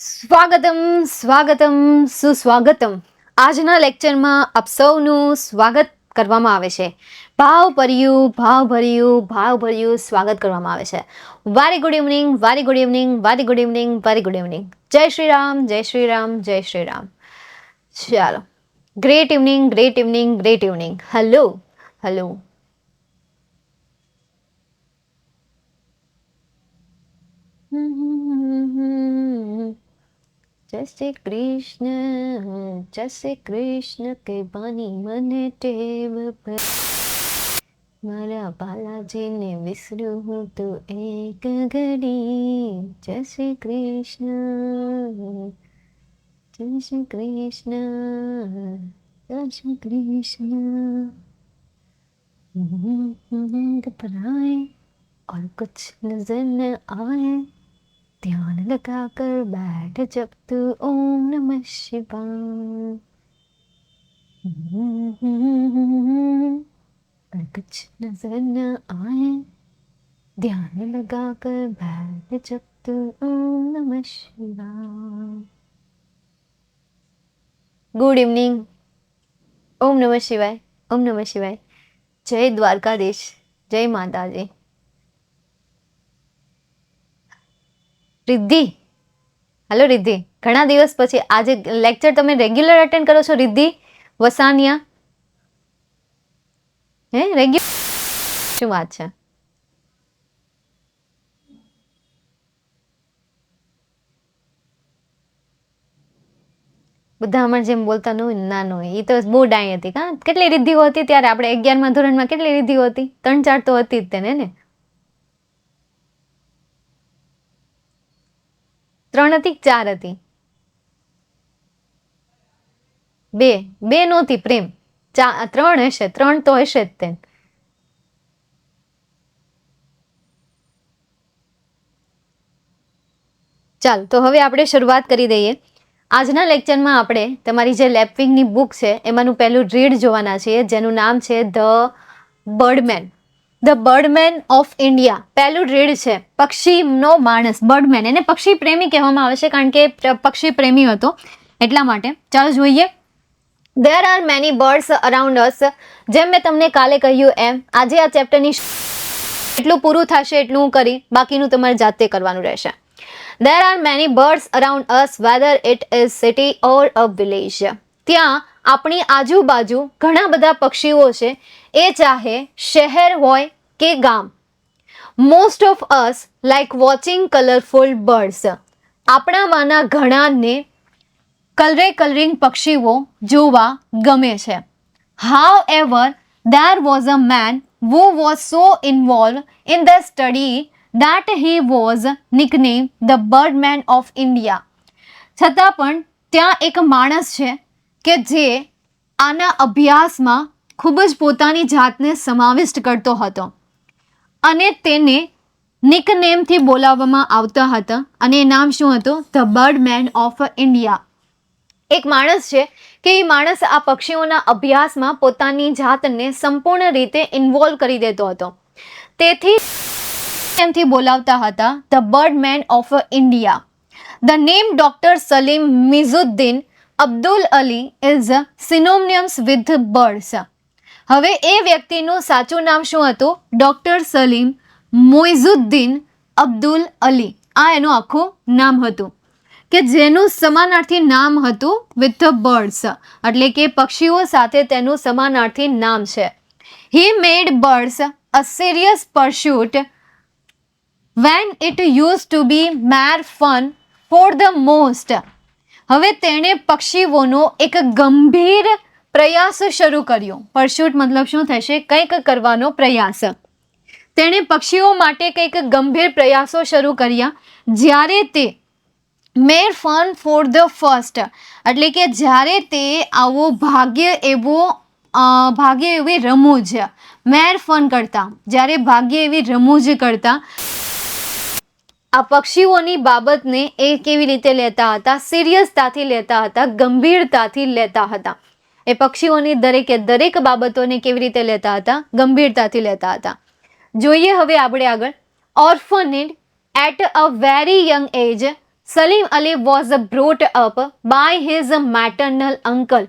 સ્વાગતમ સ્વાગતમ સુસ્વાગતમ. આજના લેક્ચરમાં આપ સૌનું સ્વાગત કરવામાં આવે છે. ભાવભર્યું સ્વાગત કરવામાં આવે છે. Very good evening, very good evening, very good evening, very good evening. જય શ્રી રામ, જય શ્રી રામ, જય શ્રી રામ. ચાલો, great evening, great evening, great evening. Hello hello. જય શ્રી કૃષ્ણ કે બાની મને ટેવ મારા બાલાજીને વિસરું હું તો એક ઘડી. જય શ્રી કૃષ્ણ, જય શ્રી કૃષ્ણ, જય શ્રી કૃષ્ણ. घबराए और कुछ नजर न आए, ध्यान लगा कर बैठ जब तू ओम नमः शिवाय. और कुछ नजर न आए, ध्यान लगा कर बैठ जब तू ओम नमः शिवाय. Good evening. ओम नमः शिवाय, ओम नमः शिवाय. जय द्वारकाधीश, जय माताजी. रिद्धि, हेलो रिद्धि. घणा दिवस पछी आज लेक्चर तमे रेग्युलर अटेन्ड करो छो रिद्धि वसानिया? हे रेग्युलर शुं वात छे? બધા અમારે જેમ બોલતા ન હોય, ના ન હોય. એ તો બહુ ડાઈ હતી. કા કેટલી રિદ્ધિઓ હતી ત્યારે આપણે 11મા ધોરણમાં? કેટલી રિદ્ધિઓ હતી? 3-4 તો હતી જ તેને ને. 3 હતી કે 4 હતી? 2 નહોતી પ્રેમ. 3 હશે, 3 તો હશે જ તે. ચાલ તો હવે આપણે શરૂઆત કરી દઈએ. આજના લેક્ચરમાં આપણે તમારી જે લેપવિંગની બુક છે એમાંનું પહેલું રીડ જોવાના છીએ, જેનું નામ છે the birdman. The birdman of India. પહેલું રીડ છે પક્ષીનો માણસ, બર્ડમેન. એને પક્ષી પ્રેમી કહેવામાં આવે છે કારણ કે પક્ષી પ્રેમી હતો એટલા માટે. ચાલો જોઈએ. There are many birds around us. જેમ મેં તમને કાલે કહ્યું એમ આજે આ ચેપ્ટરની એટલું પૂરું થશે એટલું હું કરી, બાકીનું તમારે જાતે કરવાનું રહેશે. There are many birds around us, whether it is city or a village. ત્યાં આપણી આજુબાજુ ઘણા બધા પક્ષીઓ છે, એ ચાહે શહેર હોય કે ગામ. Most of us like watching colorful birds. આપણામાંના ઘણાને કલરિંગ પક્ષીઓ જોવા ગમે છે. However, there was a man who was so involved in the study that he was nicknamed the Birdman of India. છતાં પણ ત્યાં એક માણસ છે કે જે આના અભ્યાસમાં ખૂબ જ પોતાની જાતને સમાવિષ્ટ કરતો હતો અને તેને નિકનેમથી બોલાવવામાં આવતા હતા અને એ નામ શું હતું? The birdman of India. એક માણસ છે કે એ માણસ આ પક્ષીઓના અભ્યાસમાં પોતાની જાતને સંપૂર્ણ રીતે ઇન્વોલ્વ કરી દેતો હતો, તેથી એમથી બોલાવતા હતા the birdman of India. The name doctor Salim Mizuddin Abdul Ali is synonyms with birds. હવે એ વ્યક્તિનું સાચું નામ શું હતું? ડોક્ટર સલીમ મોઇઝુદ્દીન અબ્દુલ અલી. આ એનું આખું નામ હતું કે જેનું સમાનાર્થી નામ હતું વિથ ધ બર્ડ્સ, એટલે કે પક્ષીઓ સાથે તેનું સમાનાર્થી નામ છે. He made birds a serious pursuit when it used to be mere fun for the most. હવે તેણે પક્ષીઓનો એક ગંભીર પ્રયાસ શરૂ કર્યો. પરસ્યુટ મતલબ શું થશે? કંઈક કરવાનો પ્રયાસ. તેણે પક્ષીઓ માટે કંઈક ગંભીર પ્રયાસો શરૂ કર્યા જ્યારે તે મેર ફન ફોર ધ ફર્સ્ટ, એટલે કે જ્યારે તે આવો ભાગ્ય એવી રમૂજ, મેર ફન કરતા, જ્યારે ભાગ્ય એવી રમૂજ કરતા આ પક્ષીઓની બાબતને એ કેવી રીતે લેતા હતા? સિરિયસતાથી લેતા હતા, ગંભીરતાથી લેતા હતા. એ પક્ષીઓની દરેક બાબતોને કેવી રીતે લેતા હતા? ગંભીરતાથી લેતા હતા. જોઈએ હવે આપણે આગળ. Orphaned at a very young age Salim Ali was brought up by his maternal uncle.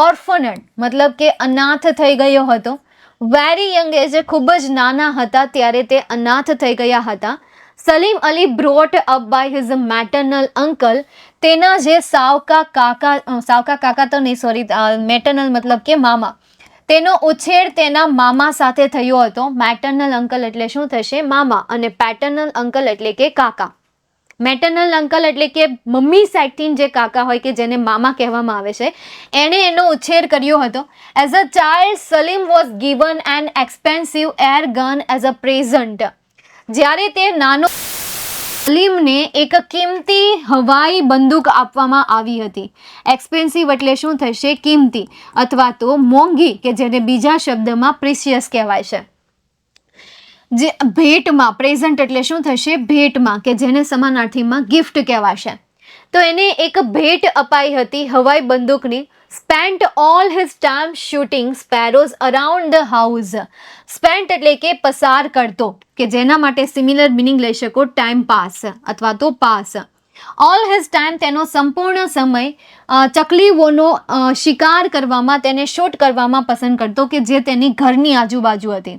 Orphaned મતલબ કે અનાથ થઈ ગયો હતો. વેરી યંગ એજ, ખૂબ જ નાના હતા ત્યારે તે અનાથ થઈ ગયા હતા. Salim Ali brought up by his maternal uncle, તેના જે સાવકા કાકા તો નહીં, સોરી, મેટર્નલ મતલબ કે મામા, તેનો ઉછેર તેના મામા સાથે થયો હતો. મેટર્નલ અંકલ એટલે શું થશે? મામા. અને પેટર્નલ અંકલ એટલે કે કાકા. મેટર્નલ અંકલ એટલે કે મમ્મી સાઈડથી જે કાકા હોય કે જેને મામા કહેવામાં આવે છે, એણે એનો ઉછેર કર્યો હતો. As a child Salim was given an expensive air gun as a present. જ્યારે તે નાનો, સલીમને એક કિંમતી હવાઈ બંદૂક આપવામાં આવી હતી. એક્સપેન્સિવ એટલે શું થશે? કિંમતી અથવા તો મોંઘી, કે જેને બીજા શબ્દમાં પ્રિશિયસ કહેવાય છે. જે ભેટમાં, પ્રેઝન્ટ એટલે શું થશે? ભેટમાં, કે જેને સમાનાર્થીમાં ગિફ્ટ કહેવાશે. તો એને એક ભેટ અપાઈ હતી હવાઈ બંદૂકની. Spent all his time shooting sparrows around the house. Spent એટલે કે પસાર કરતો, કે જેના માટે સિમિલર મિનિંગ લઈ શકો, ટાઈમ પાસ અથવા તો પાસ. ઓલ હિઝ ટાઈમ, તેનો સંપૂર્ણ સમય ચકલીઓનો શિકાર કરવામાં, તેને શૂટ કરવામાં પસંદ કરતો, કે જે તેની ઘરની આજુબાજુ હતી.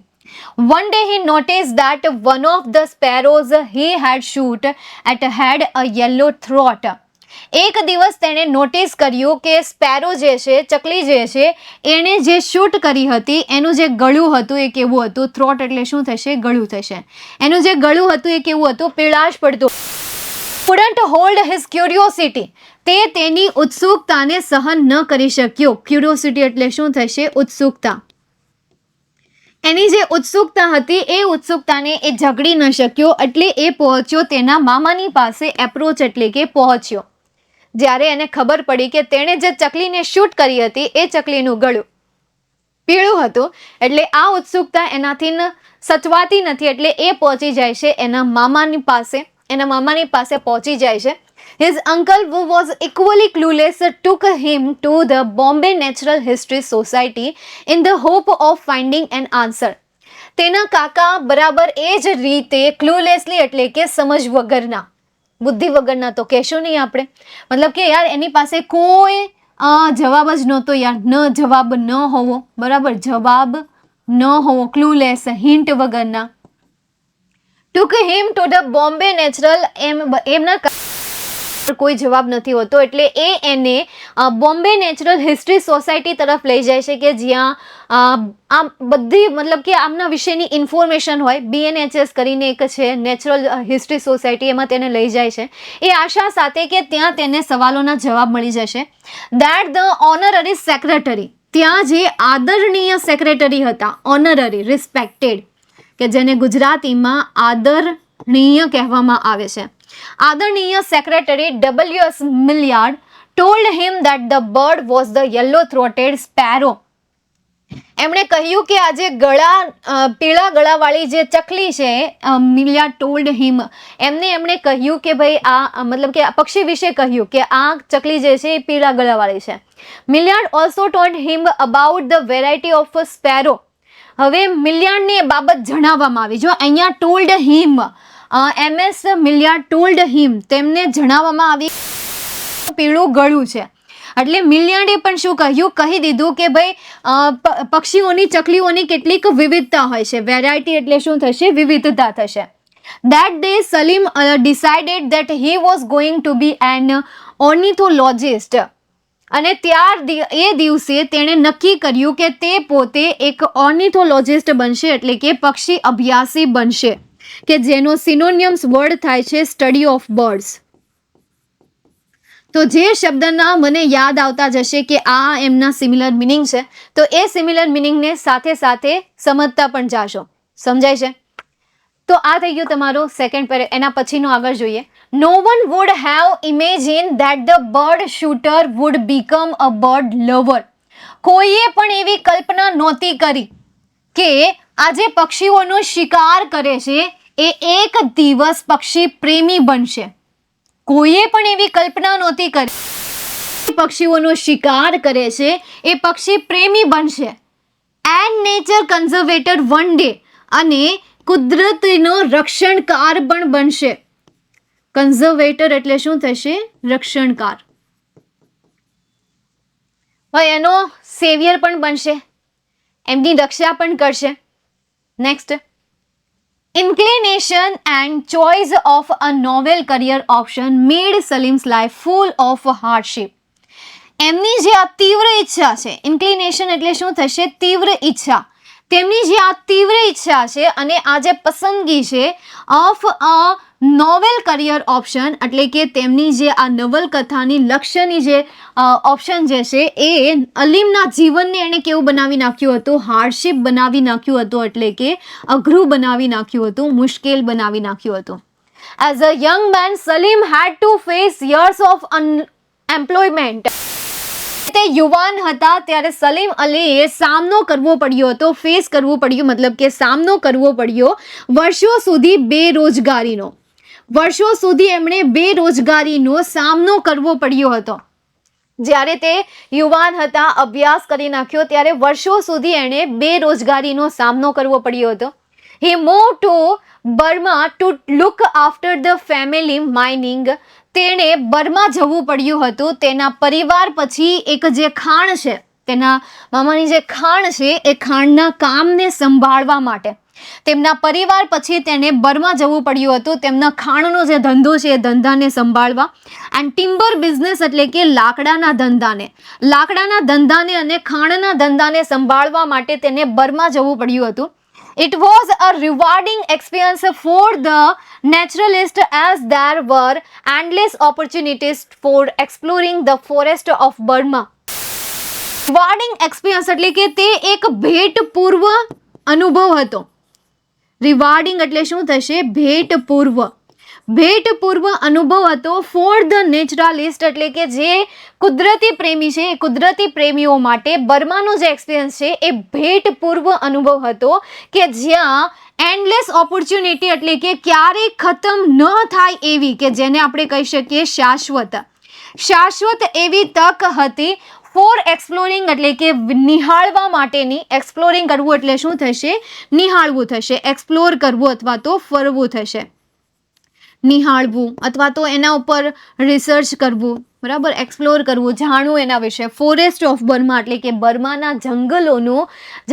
One day he noticed that one of the sparrows he had shot at had a yellow throat. એક દિવસ તેણે નોટિસ કર્યું કે સ્પેરો જે છે, ચકલી જે છે, એણે જે શૂટ કરી હતી એનું જે ગળું હતું એ કેવું હતું? થ્રોટ એટલે શું થશે? ગળું થશે. એનું જે ગળું હતું એ કેવું હતું? પીળાશ પડતું. couldn't hold his curiosity. તે તેની ઉત્સુકતાને સહન ન કરી શક્યો. ક્યુરિયોસિટી એટલે શું થશે? ઉત્સુકતા. એની જે ઉત્સુકતા હતી એ ઉત્સુકતાને એ ઝઘડી ન શક્યો, એટલે એ પહોંચ્યો તેના મામાની પાસે. એપ્રોચ એટલે કે પહોંચ્યો. જ્યારે એને ખબર પડી કે તેણે જે ચકલીને શૂટ કરી હતી એ ચકલીનું ગળું પીળું હતું, એટલે આ ઉત્સુકતા એનાથી સચવાતી નથી, એટલે એ પહોંચી જાય છે એના મામાની પાસે. એના મામાની પાસે પહોંચી જાય છે. His uncle, who was equally clueless, took him to the Bombay Natural History Society in the hope of finding an answer. તેના કાકા બરાબર એ જ રીતે ક્લુલેસલી એટલે કે સમજ વગરના, બુદ્ધિ વગરના તો કહેશું નહીં આપણે, મતલબ કે યાર એની પાસે કોઈ જવાબ જ નહોતો યાર. ન જવાબ ન હોવો, બરાબર, જવાબ ન હોવો, ક્લુલેસ, હિન્ટ વગરના. took him to the Bombay Natural, એમના કોઈ જવાબ નથી હોતો, એટલે એ એને બોમ્બે નેચરલ હિસ્ટ્રી સોસાયટી તરફ લઈ જાય છે, કે જ્યાં આ બધી મતલબ કે આમના વિશેની ઇન્ફોર્મેશન હોય. BNHS કરીને એક છે નેચરલ હિસ્ટ્રી સોસાયટી, એમાં તેને લઈ જાય છે એ આશા સાથે કે ત્યાં તેને સવાલોના જવાબ મળી જશે. દેટ ધ ઓનરરી સેક્રેટરી, ત્યાં જે આદરણીય સેક્રેટરી હતા, ઓનરરી, રિસ્પેક્ટેડ, કે જેને ગુજરાતીમાં આદરણીય કહેવામાં આવે છે. આદરણીય secretary W.S. મિલિયાર્ડ told him that the bird was the yellow-throated sparrow. એમણે કહ્યું કે આ જે પીળા ગળાવાળી જે ચકલી છે, મિલિયાર્ડ told him, એમણે કહ્યું કે ભાઈ આ મતલબ કે પક્ષી વિશે કહ્યું કે આ ચકલી જે છે એ પીળા ગળાવાળી છે. મિલિયાર્ડ also told him about the variety of sparrow. હવે મિલિયાર્ડને એ બાબત જણાવવામાં આવી. જો અહીંયા told him, MS Millard told him, તેમને જણાવવામાં આવી પીળું ગળું છે, એટલે મિલિયાર્ડે પણ શું કહ્યું? કહી દીધું કે ભાઈ પક્ષીઓની, ચકલીઓની કેટલીક વિવિધતા હોય છે. વેરાયટી એટલે શું થશે? વિવિધતા થશે. That day Salim decided that he was going to be an ornithologist. અને એ દિવસે તેણે નક્કી કર્યું કે તે પોતે એક ઓર્નિથોલોજિસ્ટ બનશે, એટલે કે પક્ષી અભ્યાસી બનશે, કે જેનો સિનોનિયમ્સ વર્ડ થાય છે સ્ટડી ઓફ બર્ડ્સ. તો જે શબ્દના મને યાદ આવતા જશે કે આ એમના સિમિલર મિનિંગ છે, તો એ સિમિલર મિનિંગને સાથે સાથે સમજતા પણ જાશો. સમજાય છે? તો આ થઈ ગયું તમારો સેકન્ડ પેરેગ્રાફ. એના પછીનો આગળ જોઈએ. No one would have imagine that the bird shooter would become a bird lover. કોઈએ પણ એવી કલ્પના નહોતી કરી કે આ જે પક્ષીઓનો શિકાર કરે છે એ એક દિવસ પક્ષી પ્રેમી બનશે. કોઈએ પણ એવી કલ્પના નહોતી કરી. પક્ષીઓનો શિકાર કરે છે એ પક્ષી પ્રેમી બનશે. And nature conservator one day, અને કુદરતનો રક્ષણકાર પણ બનશે. કન્ઝર્વેટર એટલે શું થશે? રક્ષણકાર. ભાઈ એનો સેવિયર પણ બનશે, એમની રક્ષા પણ કરશે. Next, inclination and choice of a novel career option made Salim's life full of hardship. એમની જે આ તીવ્ર ઈચ્છા છે, ઇન્ક્લિનેશન એટલે શું થશે? તીવ્ર ઈચ્છા. તેમની જે આ તીવ્ર ઈચ્છા છે અને આ જે પસંદગી છે of a novel career option, એટલે કે તેમની જે આ નવલકથાની લક્ષ્યની જે ઓપ્શન જે છે એ અલીમના જીવનને એણે કેવું બનાવી નાખ્યું હતું? હાર્ડશિપ બનાવી નાખ્યું હતું, એટલે કે અઘરું બનાવી નાખ્યું હતું, મુશ્કેલ બનાવી નાખ્યું હતું. As a young man Salim had to face years of unemployment. તે યુવાન હતા ત્યારે સલીમ અલીએ સામનો કરવો પડ્યો હતો, ફેસ કરવું પડ્યું, મતલબ કે સામનો કરવો પડ્યો વર્ષો સુધી બેરોજગારીનો. વર્ષો સુધી એમણે બેરોજગારીનો સામનો કરવો પડ્યો હતો. જ્યારે તે યુવાન હતા, અભ્યાસ કરી નાખ્યો, ત્યારે વર્ષો સુધી એણે બેરોજગારીનો સામનો કરવો પડ્યો હતો. He moved to Burma to look after the family mining. તેણે બર્મા જવું પડ્યું હતું તેના પરિવાર પછી એક જે ખાણ છે, તેના મામાની જે ખાણ છે એ ખાણના કામને સંભાળવા માટે તેમના પરિવાર પછી તેને બર્મા જવું પડ્યું હતું, તેમના ખાણનો જે ધંધો છે એ ધંધાને સંભાળવા. એન્ડ ટિમ્બર બિઝનેસ એટલે કે લાકડાના ધંધાને અને ખાણના ધંધાને સંભાળવા માટે તેને બર્મા જવું પડ્યું હતું. It was a rewarding experience for the naturalist as there were endless opportunities for exploring the forest of Burma. Rewarding experience એટલે કે તે એક ભેટપૂર્વ અનુભવ હતો. રિવાર્ડિંગ એટલે શું થશે? ભેટપૂર્વ અનુભવ હતો. ફોર ધ નેચરલિસ્ટ એટલે કે જે કુદરતી પ્રેમી છે એ કુદરતી પ્રેમીઓ માટે બર્માનો જે એક્સપિરિયન્સ છે એ ભેટપૂર્વ અનુભવ હતો કે જ્યાં એન્ડલેસ ઓપોર્ચ્યુનિટી એટલે કે ક્યારેય ખતમ ન થાય એવી, કે જેને આપણે કહી શકીએ શાશ્વત એવી તક હતી. ફોર એક્સપ્લોરિંગ એટલે કે નિહાળવા માટેની. એક્સપ્લોરિંગ કરવું એટલે શું થશે? નિહાળવું થશે. એક્સપ્લોર કરવું અથવા તો ફરવું થશે. નિહાળવું અથવા તો એના ઉપર રિસર્ચ કરવું, બરાબર, એક્સપ્લોર કરવું, જાણવું એના વિશે. ફોરેસ્ટ ઓફ બર્મા એટલે કે બર્માના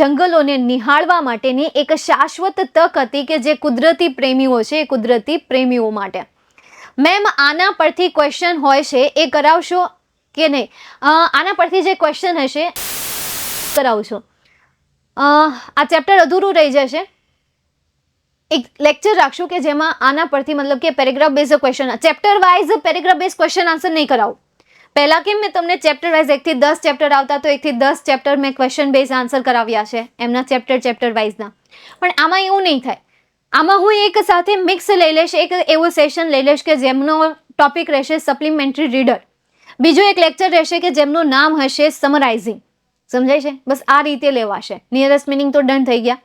જંગલોને નિહાળવા માટેની એક શાશ્વત તક હતી કે જે કુદરતી પ્રેમીઓ છે એ કુદરતી પ્રેમીઓ માટે. મેમ આના પરથી ક્વેશ્ચન હોય છે એ કરાવશો કે નહીં? આના પરથી જે ક્વેશ્ચન હશે કરાવશો. આ ચેપ્ટર અધૂરું રહી જશે. એક લેક્ચર રાખશું કે જેમાં આના પરથી મતલબ કે paragraph base question, chapter wise paragraph base question answer નહીં કરાવું. પહેલા કેમ મેં તમને ચેપ્ટર વાઇઝ 1 થી 10 ચેપ્ટર આવતા તો 1 થી 10 ચેપ્ટર મેં ક્વેશ્ચન બેઝ આન્સર કરાવ્યા છે એમના ચેપ્ટર વાઇઝના. પણ આમાં એવું નહીં થાય. આમાં હું એક સાથે મિક્સ લઈ લઈશ, એક એવો સેશન લઈ લઈશ કે જેમનો ટોપિક રહેશે સપ્લિમેન્ટરી રીડર. બીજો એક લેક્ચર રહેશે કે જેમનું નામ હશે સમરાઇઝિંગ. સમજાય છે? બસ આ રીતે લેવાશે. નિયરેસ્ટ મિનિંગ તો ડન થઈ ગયા.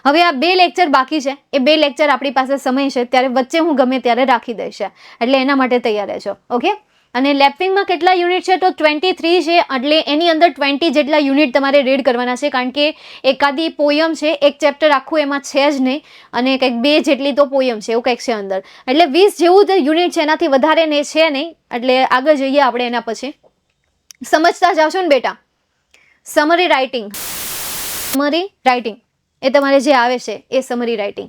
હવે આ 2 લેક્ચર બાકી છે, એ 2 લેક્ચર આપણી પાસે સમય છે ત્યારે વચ્ચે હું ગમે ત્યારે રાખી દઈશ, એટલે એના માટે તૈયાર રહેજો. ઓકે. અને લેપિંગમાં કેટલા યુનિટ છે? તો 23 છે, એટલે એની અંદર 20 જેટલા યુનિટ તમારે રીડ કરવાના છે, કારણ કે એકાદી પોયમ છે, એક ચેપ્ટર આખું એમાં છે જ નહીં, અને કંઈક 2 જેટલી તો પોયમ છે, એવું કંઈક છે અંદર, એટલે 20 જેવું યુનિટ છે, એનાથી વધારે ને છે નહીં. એટલે આગળ જઈએ આપણે એના પછી. સમજતા જાવશો ને બેટા? સમરી રાઇટિંગ એ તમારે જે આવે છે એ સમરી રાઇટિંગ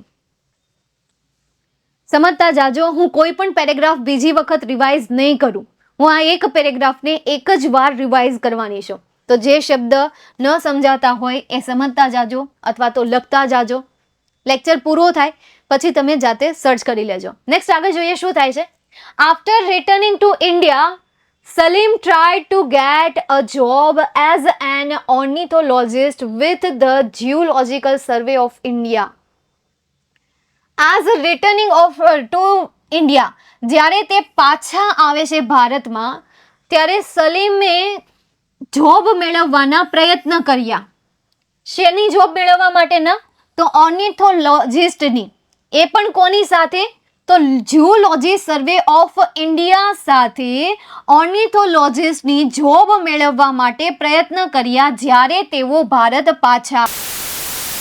સમજતા જાજો. હું કોઈ પણ પેરેગ્રાફ બીજી વખત રિવાઇઝ નહીં કરું. હું આ એક પેરેગ્રાફને એક જ વાર રિવાઇઝ કરવાની છું. તો જે શબ્દ ન સમજાતા હોય એ સમજતા જાજો અથવા તો લખતા જાજો. લેક્ચર પૂરો થાય પછી તમે જાતે સર્ચ કરી લેજો. નેક્સ્ટ આગળ જોઈએ શું થાય છે. After returning to India, Salim tried to get a job as an ornithologist with the Geological Survey of India. As returning to India, જ્યારે તે પાછા આવે છે ભારતમાં ત્યારે સલીમે જોબ મેળવવાના પ્રયત્ન કર્યા. શેની જોબ મેળવવા માટેના? તો ઓર્નિથોલોજિસ્ટની. એ પણ કોની સાથે? તો ઝૂઓલોજી સર્વે ઓફ ઇન્ડિયા સાથે ઓર્નિથોલોજિસ્ટની જોબ મેળવવા માટે પ્રયત્ન કર્યા જ્યારે તેઓ ભારત પાછા,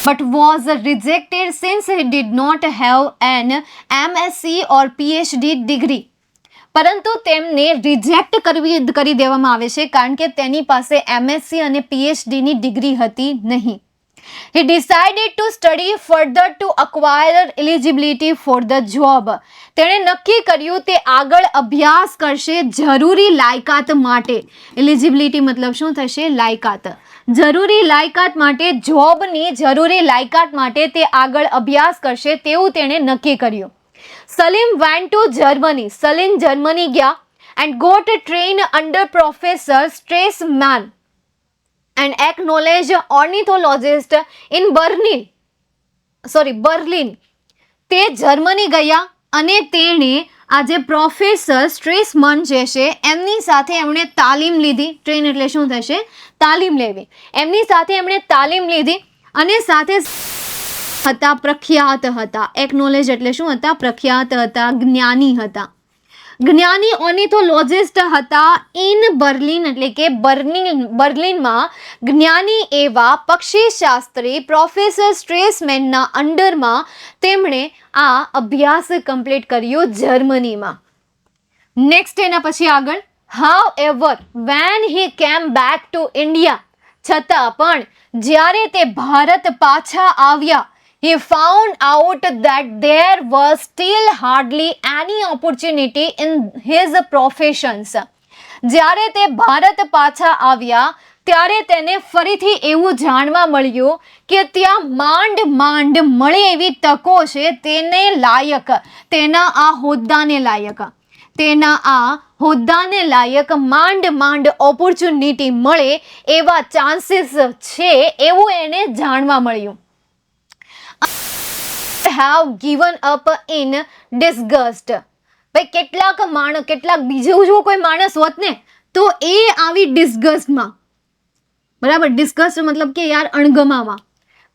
but was rejected since he did not have an MSc or PhD degree. પરંતુ તેમને રિજેક્ટ કરી દેવામાં આવે છે કારણ કે તેની પાસે MSc અને PhD ની ડિગ્રી હતી નહીં. He decided to study further to acquire eligibility for the job. તેણે નક્કી કર્યું તે આગળ અભ્યાસ કરશે જરૂરી લાયકાત માટે. એલિજિબિલિટી મતલબ શું થશે? લાયકાત. જરૂરી લાયકાત માટે, જોબની જરૂરી લાયકાત માટે તે આગળ અભ્યાસ કરશે તેવું તેણે નક્કી કર્યું. Salim went to Germany. Salim Germany ગયા and got trained under Professor Stresemann, an acknowledged ornithologist in Berlin. તે જર્મની ગયા અને તેણે આજે પ્રોફેસર સ્ટ્રેસમન જે છે એમની સાથે એમણે તાલીમ લીધી. ટ્રેન એટલે શું થશે? તાલીમ લેવી. એમની સાથે એમણે તાલીમ લીધી અને સાથે હતા, પ્રખ્યાત હતા. એકનોલેજ એટલે શું હતા? પ્રખ્યાત હતા, જ્ઞાની હતા. જ્ઞાની ઓર્નિથોલોજિસ્ટ હતા ઇન બર્લિન એટલે કે બર્લિનમાં જ્ઞાની એવા પક્ષીશાસ્ત્રી પ્રોફેસર સ્ટ્રેસમેનના અંડરમાં તેમણે આ અભ્યાસ કમ્પ્લીટ કર્યો જર્મનીમાં. નેક્સ્ટ એના પછી આગળ, however when he came back to India, છતાં પણ જ્યારે તે ભારત પાછા આવ્યા, he found out that there was still hardly any opportunity in his professions. જ્યારે તે ભારત પાછા આવ્યા ત્યારે તેને ફરીથી એવું જાણવા મળ્યું કે ત્યાં માંડ મળે એવી તકો છે તેને લાયક, તેના આ હોદ્દાને લાયક માંડ ઓપોર્ચ્યુનિટી મળે એવા ચાન્સીસ છે એવું એને જાણવા મળ્યું. have given up in disgust. ભાઈ કેટલાક બીજું જો કોઈ માણસ હોત ને તો એ આવી ડિસ્ગસ્ટમાં, બરાબર, ડિસ્ગસ્ટ મતલબ કે યાર અણગમામાં,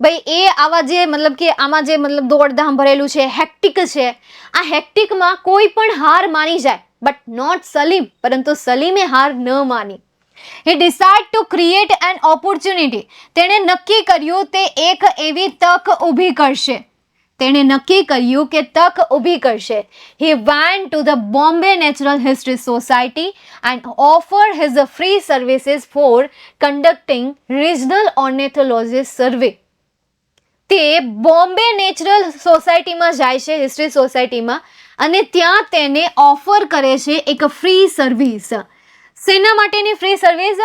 ભાઈ એ આવા જે મતલબ કે આમાં જે મતલબ દોડધામ ભરેલું છે, હેક્ટિક છે, આ હેક્ટિકમાં કોઈ પણ હાર માની જાય, બટ નોટ સલીમ. પરંતુ સલીમે હાર ન માની. He decided to create an opportunity. તેણે નક્કી કર્યું તે એક એવી તક ઊભી કરશે. He went to the Bombay Natural History Society and offered his free services for conducting regional ornithologist survey. તે બોમ્બે નેચરલ સોસાયટીમાં જાય છે, હિસ્ટ્રી સોસાયટીમાં, અને ત્યાં તેને ઓફર કરે છે એક ફ્રી સર્વિસ. શેના માટેની free service?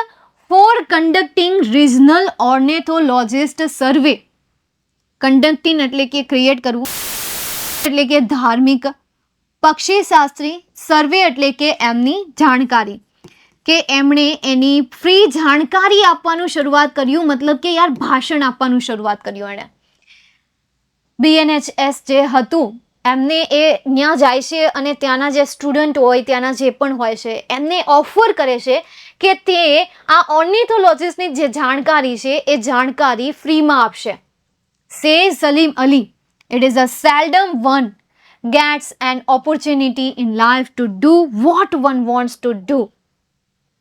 For conducting regional ornithologist survey. Conducting એટલે કે ક્રિએટ કરવું, એટલે કે ધાર્મિક, પક્ષીશાસ્ત્રી, સર્વે એટલે કે એમની જાણકારી, કે એમણે એની ફ્રી જાણકારી આપવાનું શરૂઆત કર્યું, મતલબ કે યાર ભાષણ આપવાનું શરૂઆત કર્યું એણે. BNHS જે હતું એમને એ ત્યાં જાય છે અને ત્યાંના જે સ્ટુડન્ટ હોય, ત્યાંના જે પણ હોય છે એમને ઓફર કરે છે કે તે આ ઓર્નિથોલોજિસ્ટની જે જાણકારી છે એ જાણકારી ફ્રીમાં આપશે. Says Salim Ali, it is a seldom one gets an opportunity in life to do what one wants to do.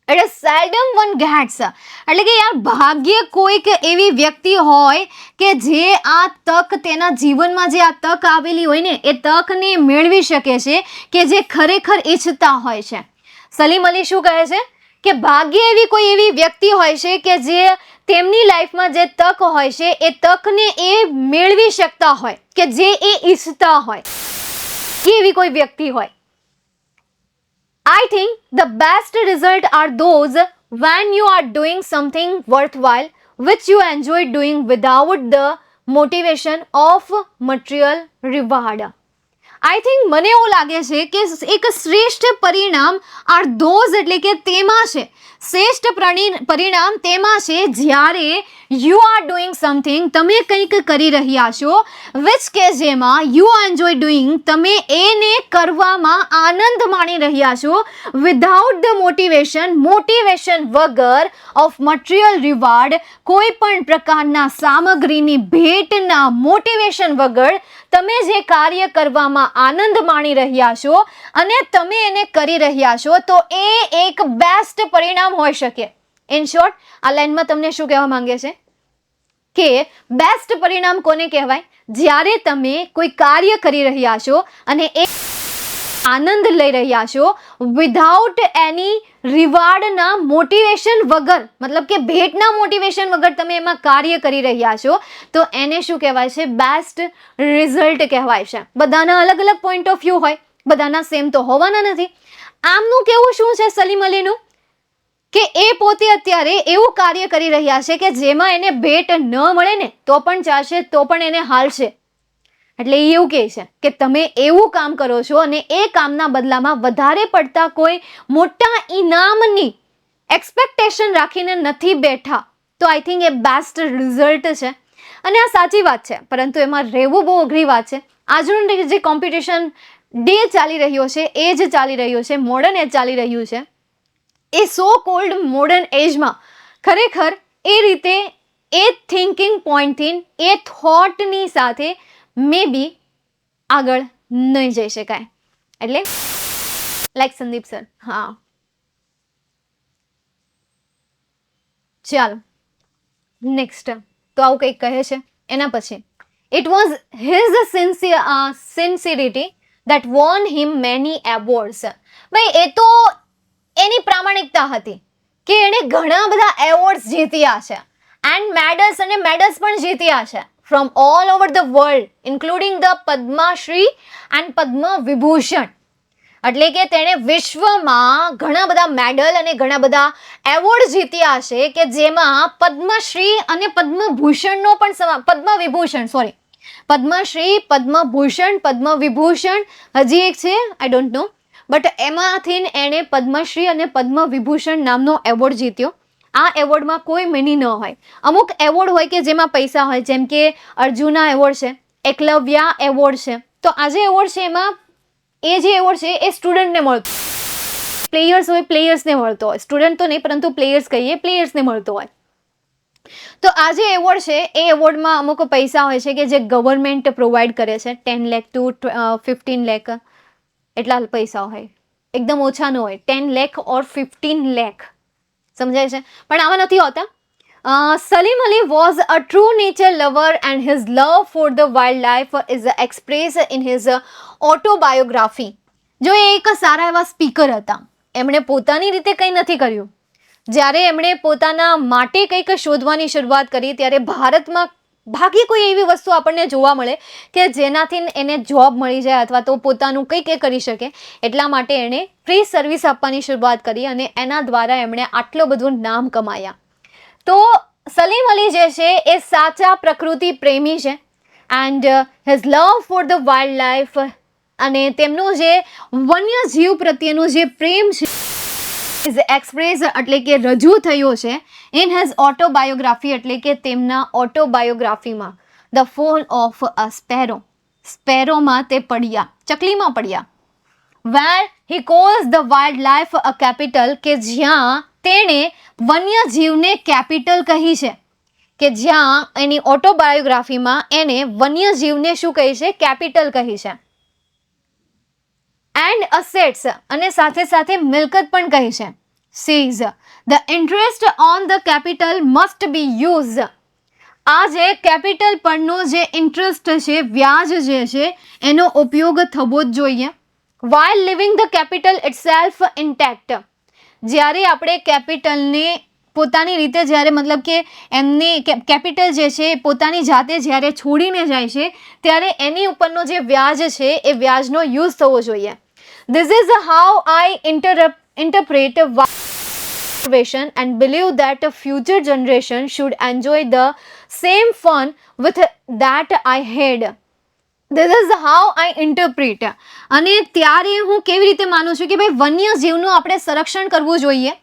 It is seldom one gets. એટલે કે યાર ભાગ્ય કોઈક એવી વ્યક્તિ હોય કે જે આ તક, તેના જીવનમાં જે આ તક આવેલી હોય ને એ તકને મેળવી શકે છે કે જે ખરેખર ઈચ્છતા હોય છે. સલીમ અલી શું કહે છે કે ભાગ્ય એવી કોઈ એવી વ્યક્તિ હોય છે કે જે તેમની લાઈફમાં જે તક હોય છે એ તકને એ મેળવી શકતા હોય, કે જે એ ઈચ્છતા હોય, એવી કોઈ વ્યક્તિ હોય. I think the best result are those when you are doing something worthwhile which you enjoy doing without the motivation of material reward. I think મને એવું લાગે છે કે એક શ્રેષ્ઠ પરિણામ આર ધોઝ એટલે કે તેમાં છે, શ્રેષ્ઠ પરિણામ તેમાં છે જ્યારે યુ આર ડુઈંગ સમથિંગ, તમે કંઈક કરી રહ્યા છો, વિચ કે જેમાં યુ એન્જોય ડુઈંગ, તમે એને કરવામાં આનંદ માણી રહ્યા છો, વિધાઉટ ધ મોટિવેશન વગર ઓફ મટીરિયલ રિવાર્ડ, કોઈ પણ પ્રકારના સામગ્રીની ભેટના મોટિવેશન વગર તમે જે કાર્ય કરવામાં આનંદ માણી રહ્યા છો અને તમે એને કરી રહ્યા છો તો એ એક બેસ્ટ પરિણામ હોઈ શકે. ઇન શોર્ટ આ લાઈનમાં તમને શું કહેવા માંગે છે કે બેસ્ટ પરિણામ કોને કહેવાય? જ્યારે તમે કોઈ કાર્ય કરી રહ્યા છો અને એ આનંદ લઈ રહ્યા છો વિધાઉટ એની રિવાર્ડના મોટિવેશન વગર, મતલબ કે ભેટના મોટિવેશન વગર તમે એમાં કાર્ય કરી રહ્યા છો, તો એને શું કહેવાય છે? બેસ્ટ રિઝલ્ટ કહેવાય છે. બધાના અલગ અલગ પોઈન્ટ ઓફ વ્યૂ હોય, બધાના સેમ તો હોવાના નથી. આમનું કેવું શું છે સલીમ અલીનું, કે એ પોતે અત્યારે એવું કાર્ય કરી રહ્યા છે કે જેમાં એને ભેટ ન મળે ને તો પણ ચાલશે, તો પણ એને હાલશે. એટલે એ એવું કહે છે કે તમે એવું કામ કરો છો અને એ કામના બદલામાં વધારે પડતા કોઈ મોટા ઇનામની એક્સપેક્ટેશન રાખીને નથી બેઠા, તો I think A best result છે. અને આ સાચી વાત છે, પરંતુ એમાં રહેવું બહુ અઘરી વાત છે. આજનું જે કોમ્પિટિશન ડે ચાલી રહ્યો છે, એ જ ચાલી રહ્યો છે, મોડર્ન એજ ચાલી રહ્યું છે, એ સો કોલ્ડ મોડર્ન એજમાં ખરેખર એ રીતે એ થિંકિંગ પોઈન્ટથી, એ થોટની સાથે મે બી આગળ નહીં જઈ શકાય. એટલે લાઈક સંદીપ સર. હા, ચાલો નેક્સ્ટ. તો આવું કંઈક કહે છે. એના પછી it was his sincerity that won him many awards. ભાઈ એ તો એની પ્રામાણિકતા હતી કે એણે ઘણા બધા એવોર્ડ્સ જીત્યા છે, એન્ડ મેડલ્સ પણ જીત્યા છે from all over the world, including the Padma Shri and Padma Vibhushan. એટલે કે તેણે વિશ્વમાં ઘણા બધા મેડલ અને ઘણા બધા એવોર્ડ જીત્યા છે કે જેમાં પદ્મશ્રી અને પદ્મભૂષણનો પણ પદ્મશ્રી, પદ્મભૂષણ, પદ્મવિભૂષણ, હજી એક છે આઈ ડોન્ટ નો, બટ એમાંથી એણે પદ્મશ્રી અને પદ્મવિભૂષણ નામનો એવોર્ડ જીત્યો. આ એવોર્ડમાં કોઈ મિની ન હોય. અમુક એવોર્ડ હોય કે જેમાં પૈસા હોય, જેમ કે અર્જુના એવોર્ડ છે, એકલવ્યા એવોર્ડ છે. તો આ જે એવોર્ડ છે એમાં એ જે એવોર્ડ છે એ સ્ટુડન્ટને મળતો, પ્લેયર્સ હોય પ્લેયર્સને મળતો હોય, સ્ટુડન્ટ તો નહીં પરંતુ પ્લેયર્સ કહીએ, પ્લેયર્સને મળતો હોય. તો આ જે એવોર્ડ છે એ એવોર્ડમાં અમુક પૈસા હોય છે કે જે ગવર્મેન્ટ પ્રોવાઈડ કરે છે. 10 લાખ to 15 લાખ એટલા પૈસા હોય, એકદમ ઓછા ન હોય. 10 લાખ ઓર 15 લાખ, સમજાય છે? પણ આવા નથી હોતા. Salim Ali was a true nature lover and his love for the wild life is express in his autobiography. જો એ એક સારા એવા સ્પીકર હતા, એમણે પોતાની રીતે કંઈ નથી કર્યું. જ્યારે એમણે પોતાના માટે કંઈક શોધવાની શરૂઆત કરી ત્યારે ભારતમાં ભાગ્યે કોઈ એવી વસ્તુ આપણને જોવા મળે કે જેનાથી એને જોબ મળી જાય અથવા તો પોતાનું કંઈક એ કરી શકે. એટલા માટે એણે ફ્રી સર્વિસ આપવાની શરૂઆત કરી અને એના દ્વારા એમણે આટલું બધું નામ કમાયા. તો સલીમ અલી જે છે એ સાચા પ્રકૃતિ પ્રેમી છે, and his love for the wild life અને તેમનું જે વન્યજીવ પ્રત્યેનું જે પ્રેમ છે ઇઝ એક્સપ્રેસ એટલે કે રજૂ થયો છે ઇન હિઝ ઓટોબાયોગ્રાફી, એટલે કે તેમના ઓટોબાયોગ્રાફીમાં. The fall of a sparrow, સ્પેરોમાં તે પડ્યા, ચકલીમાં પડ્યા. Where he calls the wild life a capital, કે જ્યાં તેણે વન્યજીવને કેપિટલ કહી છે, કે જ્યાં એની ઓટોબાયોગ્રાફીમાં એને વન્યજીવને શું કહી છે? કેપિટલ કહી છે. એન્ડ અસેટ્સ, અને સાથે સાથે મિલકત પણ કહી છે. Sees the interest on the capital must be use. આ જે કેપિટલ પરનો જે ઇન્ટરેસ્ટ છે, વ્યાજ જે છે, એનો ઉપયોગ થવો જ જોઈએ. While living the capital itself intact. જ્યારે આપણે કેપિટલને પોતાની રીતે જ્યારે મતલબ કે એમની કેપિટલ જે છે પોતાની જાતે જ્યારે છોડીને જાય છે ત્યારે એની ઉપરનો જે વ્યાજ છે એ વ્યાજનો યુઝ થવો જોઈએ. This is how I interpret valuation and believe that a future generation should enjoy the same fun with that I had. This is how I interpret. અને ત્યારે હું કેવી રીતે માનું છું કે ભાઈ વન્યજીવનું આપણે સંરક્ષણ કરવું જોઈએ.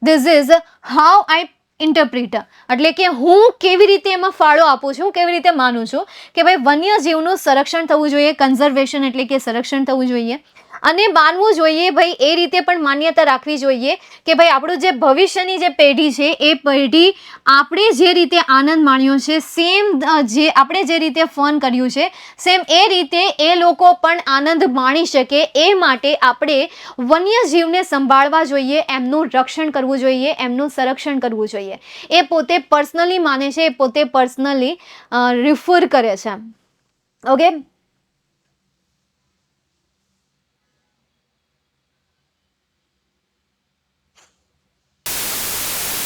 This is how I interpret. એટલે કે હું કેવી રીતે એમાં ફાળો આપું છું, કેવી રીતે માનું છું કે ભાઈ વન્યજીવનું સંરક્ષણ થવું જોઈએ, કન્ઝર્વેશન એટલે કે સંરક્ષણ થવું જોઈએ. અને માનવું જોઈએ ભાઈ એ રીતે પણ માન્યતા રાખવી જોઈએ કે ભાઈ આપણું જે ભવિષ્યની જે પેઢી છે એ પેઢી આપણે જે રીતે આનંદ માણ્યો છે, સેમ જે આપણે જે રીતે ફન કર્યું છે, સેમ એ રીતે એ લોકો પણ આનંદ માણી શકે. એ માટે આપણે વન્યજીવને સંભાળવા જોઈએ, એમનું રક્ષણ કરવું જોઈએ, એમનું સંરક્ષણ કરવું જોઈએ. એ પોતે પર્સનલી માને છે, એ પોતે પર્સનલી રિફર કરે છે. ઓકે,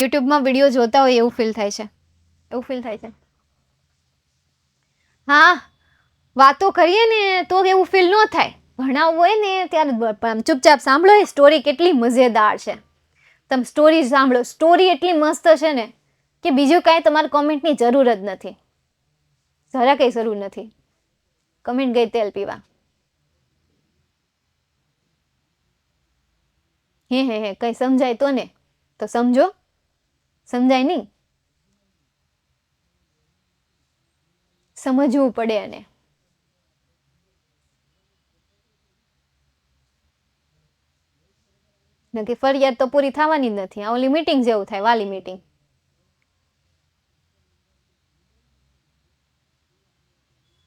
યુટ્યુબમાં વિડીયો જોતા હોય એવું ફીલ થાય છે, એવું ફીલ થાય છે. હા, વાતો કરીએ ને તો એવું ફીલ ન થાય. ભણાવવું હોય ને ત્યારે આમ ચૂપચાપ સાંભળો. એ સ્ટોરી કેટલી મજેદાર છે. તમે સ્ટોરી સાંભળો, સ્ટોરી એટલી મસ્ત છે ને કે બીજું કાંઈ તમારે કોમેન્ટની જરૂર જ નથી, જરા કંઈ જરૂર નથી. કમેન્ટ ગઈ તેલ પીવા. હે કઈ સમજાય તો ને, તો સમજો. સમજાય નહીં, સમજવું પડે. અને નક્કી ફરિયાદ તો પૂરી થવાની જ નથી. આ ઓલી મીટિંગ જેવું થાય, વાલી મીટિંગ.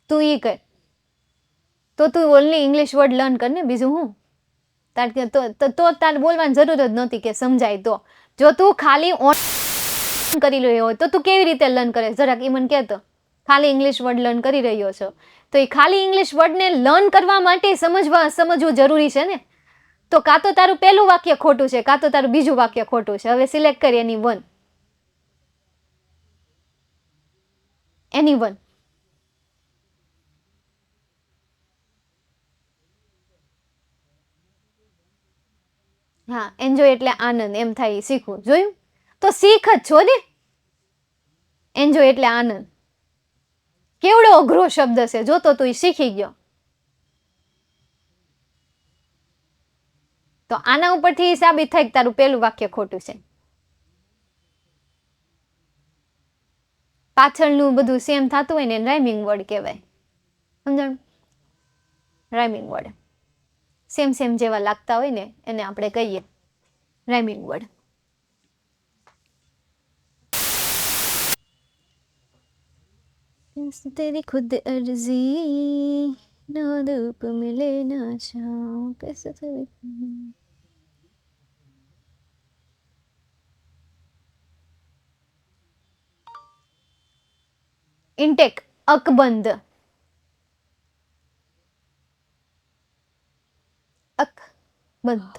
તું ઈ કર તો તું ઓનલી ઇંગ્લિશ વર્ડ લર્ન કર ને, બીજું હું. તો તારે બોલવાની જરૂર જ નહોતી કે સમજાય તો. જો તું ખાલી ઓન કરી રહ્યો હોય તો તું કેવી રીતે લર્ન કરે? જરાક ઈ મને કહેતો. ખાલી ઇંગ્લિશ વર્ડ લર્ન કરી રહ્યો છો તો એ ખાલી ઇંગ્લિશ વર્ડને લર્ન કરવા માટે સમજવું જરૂરી છે ને. તો કાં તો તારું પહેલું વાક્ય ખોટું છે, કાં તો તારું બીજું વાક્ય ખોટું છે. હવે સિલેક્ટ કરી એની વન. હા, એન્જોય એટલે આનંદ એમ થાય, શીખવું. જોયું? તો શીખ જ છો ને. એન્જોય એટલે આનંદ. કેવડો અઘરો શબ્દ છે, જો તો તું શીખી ગયો. તો આના ઉપરથી સાબિત થાય કે તારું પહેલું વાક્ય ખોટું છે. પાછળનું બધું સેમ થતું હોય ને રાઇમિંગ વર્ડ કહેવાય. સમજણ? રાઇમિંગ વર્ડ સેમ જેવા લાગતા હોય ને એને આપણે કહીએ રાઇમિંગ વર્ડ. तेरी खुद अर्जी ना धूप मिले ना छाँव कैसे ઇન્ટેક અકબંધ. અકબંધ.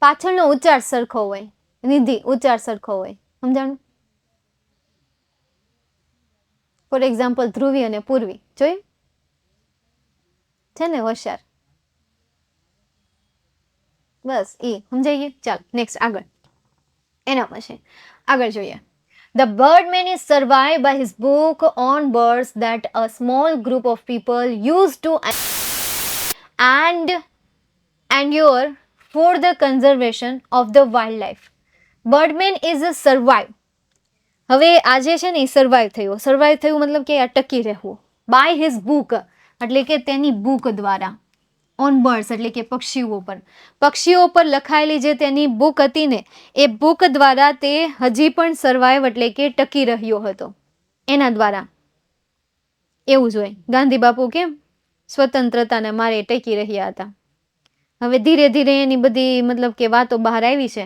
પાછળનો ઉચ્ચાર સરખો હોય. નિધિ, ઉચ્ચાર સરખો હોય. સમજાણું? ફોર એક્ઝામ્પલ ધ્રુવી અને પૂર્વી. જોયું છે ને હોશિયાર. બસ એ સમજાઈ ગયું. ચાલ નેક્સ્ટ આગળ. એના પછી આગળ જોઈએ. The Birdman is survived by his book on birds that a small group of people used to and endure for the conservation of the wildlife. Birdman is a survive. હવે આજે છે ને સર્વાઈવ થયું મતલબ કે આ ટકી રહેવું. બાય હિઝ બુક એટલે કે તેની બુક દ્વારા. ઓન બર્ડ્સ એટલે કે પક્ષીઓ પર લખાયેલી જે તેની બુક હતી ને એ બુક દ્વારા તે હજી પણ સર્વાઈવ એટલે કે ટકી રહ્યો હતો એના દ્વારા. એવું જ હોય. ગાંધી બાપુ કેમ સ્વતંત્રતાને મારે ટકી રહ્યા હતા. હવે ધીરે ધીરે એની બધી મતલબ કે વાતો બહાર આવી છે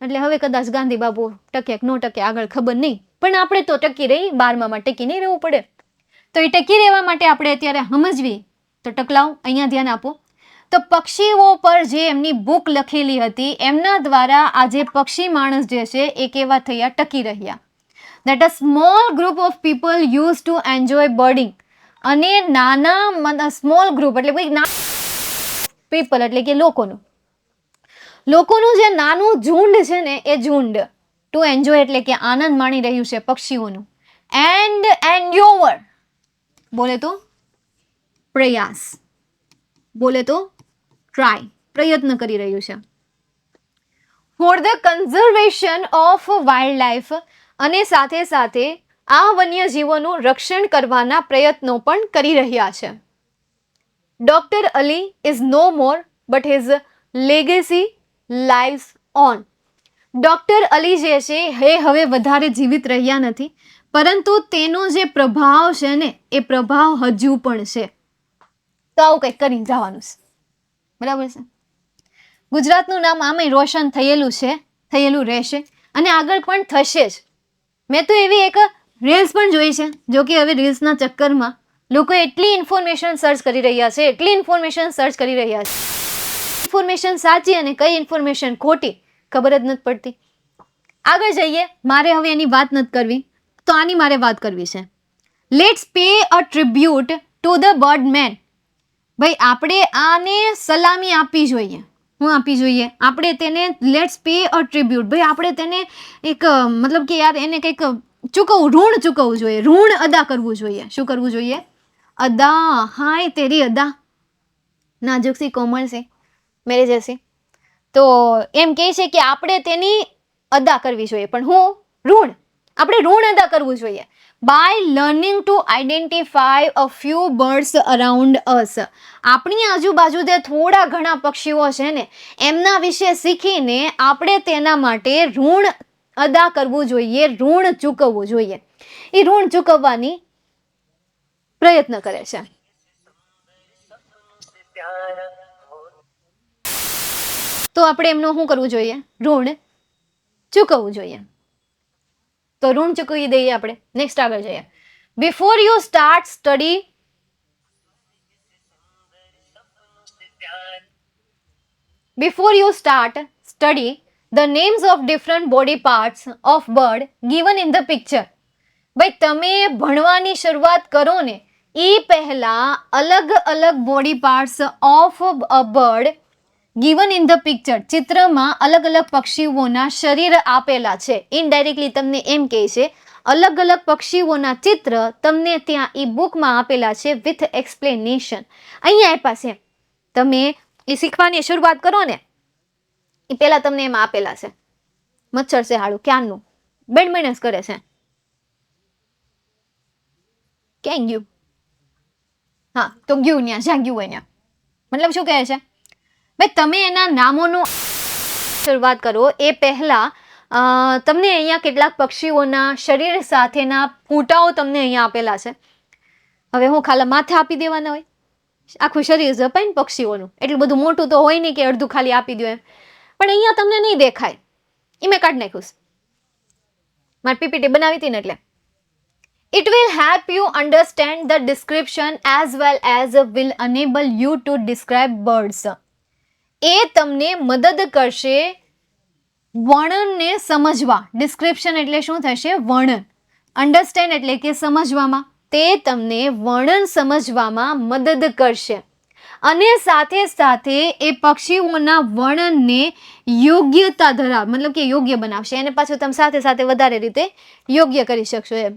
એટલે હવે કદાચ ગાંધી બાપુ ટકે કે ન ટકે આગળ ખબર નહીં, પણ આપણે તો ટકી રહી. 12માં ટકી નહીં રહેવું પડે. તો એ ટકી રહેવા માટે આપણે અત્યારે સમજવી. તો ટકલાવ અહીંયા ધ્યાન આપો. તો પક્ષીઓ પર જે એમની બુક લખેલી હતી એમના દ્વારા આજે પક્ષી માણસ જે છે એ કેવા થયા? ટકી રહ્યા. That a small group of people used to enjoy birding. અને નાના સ્મોલ ગ્રુપ એટલે પીપલ એટલે કે લોકોનું જે નાનું ઝુંડ છે ને એ ઝુંડ ટુ એન્જોય એટલે કે આનંદ માણી રહ્યું છે પક્ષીઓનું. એન્ડ એન્ડ્યોવર બોલે તો પ્રયાસ, બોલે તો ટ્રાય, પ્રયત્ન કરી રહ્યું છે. For the conservation of wild life અને સાથે સાથે આ વન્યજીવોનું રક્ષણ કરવાના પ્રયત્નો પણ કરી રહ્યા છે. Doctor Ali is no more but his legacy lives on. Doctor Ali જે છે એ હવે વધારે જીવિત રહ્યા નથી, પરંતુ તેનો જે પ્રભાવ છે ને એ પ્રભાવ હજુ પણ છે. તો આવું કંઈક કરીને જવાનું છે. બરાબર છે. ગુજરાતનું નામ આમે રોશન થયેલું રહેશે અને આગળ પણ થશે જ. મેં તો એવી એક રીલ્સ પણ જોઈ છે, જો કે હવે રીલ્સના ચક્કરમાં લોકો એટલી ઇન્ફોર્મેશન સર્ચ કરી રહ્યા છે, ઇન્ફોર્મેશન સાચી અને કઈ ઇન્ફોર્મેશન ખોટી ખબર જ નથી પડતી. આગળ જઈએ. મારે હવે એની વાત નથી કરવી, તો આની મારે વાત કરવી છે. Let's pay a tribute to the bird man. ભાઈ આપણે આને સલામી આપવી જોઈએ. હું આપવી જોઈએ? આપણે તેને લેટ્સ પે અ ટ્રિબ્યુટ. ભાઈ આપણે તેને એક મતલબ કે યાર એને કંઈક ચૂકવવું, ઋણ ચૂકવવું જોઈએ, ઋણ અદા કરવું જોઈએ. શું કરવું જોઈએ? અદા. હાય તેરી અદા. નાજુક સી કોમળ સી મેરે જैसी. તો એમ કહે છે કે આપણે તેની અદા કરવી જોઈએ, પણ હું ઋણ, આપણે ઋણ અદા કરવું જોઈએ. By learning to identify a few birds around us. આપણી આજુબાજુ જે થોડા ઘણા પક્ષીઓ છે ને એમના વિશે શીખીને આપણે તેના માટે ઋણ અદા કરવું જોઈએ, ઋણ ચૂકવવું જોઈએ. એ ઋણ ચૂકવવાની પ્રયત્ન કરે છે. તો આપણે એમનું શું કરવું જોઈએ? ઋણ ચૂકવવું જોઈએ. તો ઋણ ચૂકવી દઈએ આપણે. નેક્સ્ટ આગળ જઈએ. Before you start study the names of different body parts of bird given in the picture. ભાઈ તમે ભણવાની શરૂઆત કરો ને એ પહેલા અલગ અલગ body parts of a bird given in the picture, ચિત્રમાં અલગ અલગ પક્ષીઓના શરીર આપેલા છે. ઇનડાયરેક્ટલી તમને એમ કહે છે અલગ અલગ પક્ષીઓના ચિત્ર તમને ત્યાં એ બુકમાં આપેલા છે વિથ એક્સપ્લેનેશન. અહીંયા આપ્યા છે. તમે એ શીખવાની શરૂઆત કરો ને એ પહેલા તમને એમાં આપેલા છે. મચ્છર છે હાડું ક્યાંનું બેડમેનસ કરે છે. ક્યાં ગયું? હા તો ગયું ત્યાં, જ્યાં ગયું હોય ત્યાં. મતલબ શું કહે છે? ભાઈ તમે એના નામોનું શરૂઆત કરો એ પહેલા તમને અહીંયા કેટલાક પક્ષીઓના શરીર સાથેના ફૂટાઓ તમને અહીંયા આપેલા છે. હવે હું ખાલી માથે આપી દેવાના હોય? આખું શરીર જપાય ને પક્ષીઓનું, એટલું બધું મોટું તો હોય નહીં કે અડધું ખાલી આપી દો એમ. પણ અહીંયા તમને નહીં દેખાય. એ મેં કાઢી નાખ્યું. મારી પીપીટી બનાવી હતી ને એટલે. It will help you understand the description as well as will enable you to describe birds. એ તમને મદદ કરશે વર્ણનને સમજવા. ડિસ્ક્રિપ્શન એટલે શું થશે? વર્ણન. અન્ડરસ્ટેન્ડ એટલે કે સમજવામાં. તે તમને વર્ણન સમજવામાં મદદ કરશે અને સાથે સાથે એ પક્ષીઓના વર્ણનને યોગ્યતા ધરાવ મતલબ કે યોગ્ય બનાવશે. એને પાછું તમે સાથે સાથે વધારે રીતે યોગ્ય કરી શકશો એમ.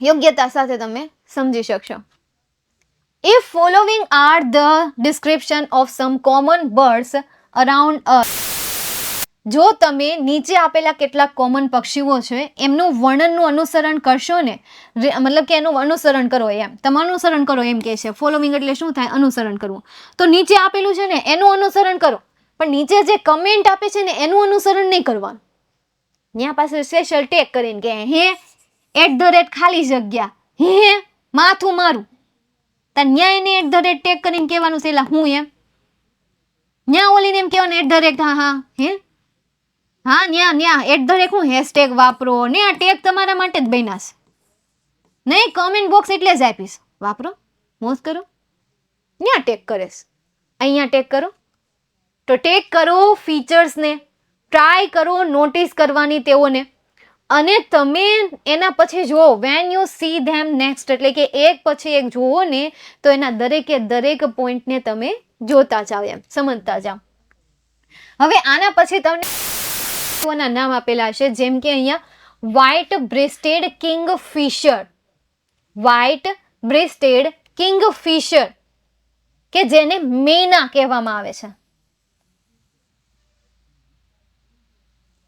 યોગ્યતા સાથે તમે સમજી શકશો. If following are the description of some common birds around us. જો તમે નીચે આપેલા કેટલાક કોમન પક્ષીઓ છે એમનું વર્ણનનું અનુસરણ કરશો ને, મતલબ કે એનું અનુસરણ કરો એમ, તમે અનુસરણ કરો એમ કે છે. ફોલોવિંગ એટલે શું થાય? અનુસરણ કરવું. તો નીચે આપેલું છે ને એનું અનુસરણ કરો, પણ નીચે જે કમેન્ટ આપે છે ને એનું અનુસરણ નહીં કરવાનું. ત્યાં પાસે સ્પેશિયલ ટેગ કરીને કે હે @ ખાલી જગ્યા હે માથું મારું, ત્યાં એને @ ટેગ કરીને કહેવાનું છે. હું એમ ત્યાં ઓલીને એમ કહેવાનું @ હા હા હે હા ન્યા @ હું હેશટેગ વાપરો ને આ ટેગ તમારા માટે જ બન્યા છે. નહીં કોમેન્ટ બોક્સ એટલે જ આપીશ. વાપરો, મોજ કરો. ન્યા ટેગ કરે છે, અહીંયા ટેગ કરો. તો ટેગ કરો ફીચર્સને, ટ્રાય કરો નોટિસ કરવાની તેઓને. અને તમે એના પછી જુઓ when you C them next, એટલે કે એક પછી એક જુઓ ને તો એના દરેકે દરેક પોઈન્ટને તમે જોતા જાઓ એમ, સમજતા જાઓ. હવે આના પછી તમને નામ આપેલા છે જેમ કે અહીંયા white breasted Kingfisher. White breasted Kingfisher કે જેને મેના કહેવામાં આવે છે.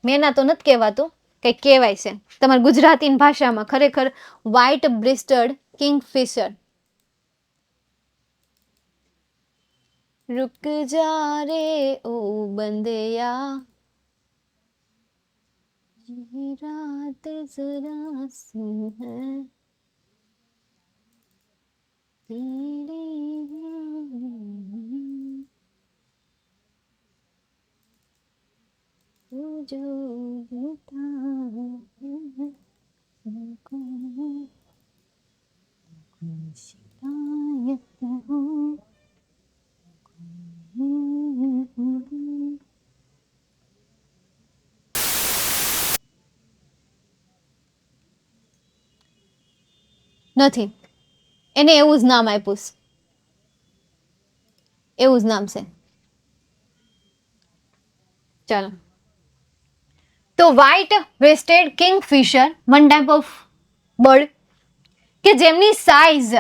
મેના તો નથી કહેવાતું, કંઈક કહેવાય છે તમારી ગુજરાતી ભાષામાં. ખરેખર વ્હાઇટ બ્રેસ્ટેડ કિંગફિશર. रुक जा रे ओ बंदिया ये रात जरा सी है तेरे जो નથી, એને એવું જ નામ આપ્યું છે, એવું જ નામ છે. ચાલો, તો white vested Kingfisher one type of bird કે જેમની સાઇઝ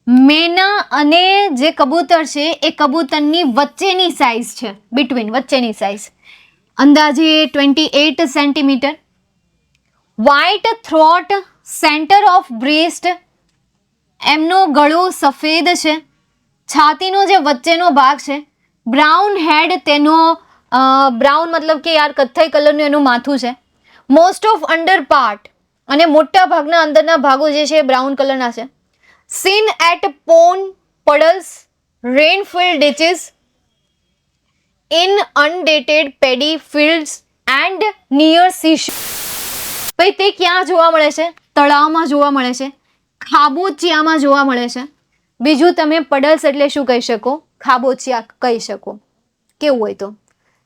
મેના અને જે કબૂતર છે એ કબૂતરની વચ્ચેની સાઇઝ છે, બિટવીન વચ્ચેની સાઇઝ અંદાજે 28 centimetre. White throat, centre of breast, એમનો ગળો સફેદ છે, છાતીનો જે વચ્ચેનો ભાગ છે બ્રાઉન હેડ, તેનો બ્રાઉન મતલબ કે યાર કથ્થઈ કલરનું એનું માથું છે. મોસ્ટ ઓફ અંડર પાર્ટ, અને મોટા ભાગના અંદરના ભાગો જે છે એ બ્રાઉન કલરના છે. Seen at pond, puddles, rain filled ditches, in inundated paddy fields and near seashore. ભાઈ તે ક્યાં જોવા મળે છે? તળાવમાં જોવા મળે છે, ખાબોચિયામાં જોવા મળે છે. બીજું તમે પડલ્સ એટલે શું કહી શકો? ખાબોચિયા કહી શકો. કેવું હોય તો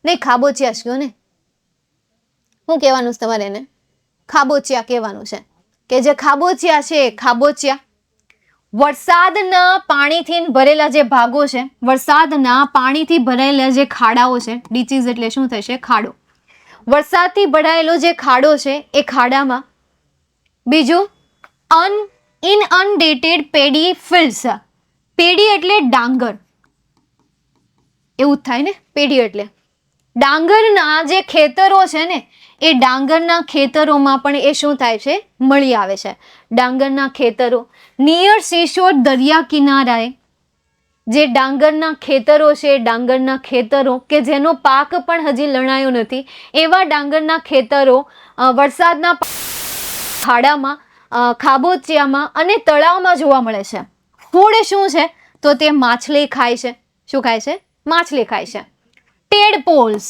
નહીં, ખાબોચિયા શું ને, શું કહેવાનું છે તમારે? એને ખાબોચિયા કહેવાનું છે. કે જે ખાબોચિયા છે, ખાબોચિયા વરસાદના પાણીથી ભરેલા જે ભાગો છે, વરસાદના પાણીથી ભરાયેલા જે ખાડાઓ છે, ડીચીસ એટલે શું થશે? ખાડો. વરસાદથી ભરાયેલો જે ખાડો છે એ ખાડામાં. બીજું ઇનઅનડેટેડ પેડી ફિલ્ડ્સ, પેડી એટલે ડાંગર, એવું જ થાય ને, પેડી એટલે ડાંગરના જે ખેતરો છે ને, એ ડાંગરના ખેતરોમાં પણ એ શું થાય છે? મળી આવે છે. ડાંગરના ખેતરો નિયર સીશોર, દરિયા કિનારાએ જે ડાંગરના ખેતરો છે, ડાંગરના ખેતરો કે જેનો પાક પણ હજી લણાયો નથી, એવા ડાંગરના ખેતરો વરસાદના ખાડામાં, ખાબોચિયામાં અને તળાવમાં જોવા મળે છે. ફૂડ શું છે? તો તે માછલી ખાય છે. શું ખાય છે? માછલી ખાય છે. ટેડપોલ્સ